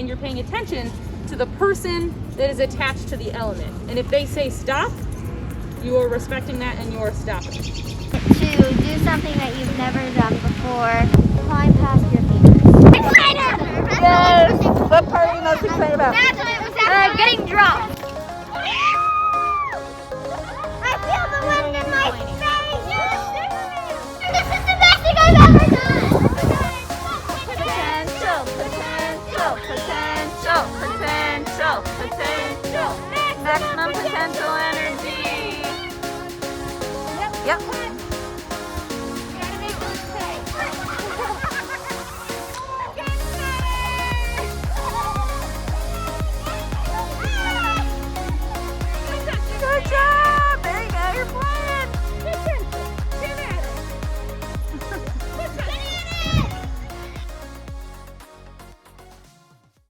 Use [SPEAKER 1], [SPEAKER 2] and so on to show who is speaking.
[SPEAKER 1] and you're paying attention to the person that is attached to the element. And if they say stop, you are respecting that and you are stopping.
[SPEAKER 2] To do something that you've never done before, climb past your fears. Excited!
[SPEAKER 1] Yes! What part are you most excited about?
[SPEAKER 2] That's what it was getting dropped. I feel the wind in my face! This is the best thing I've ever done!
[SPEAKER 1] Potential, potential, potential, potential, potential. Maximum potential energy. Yep.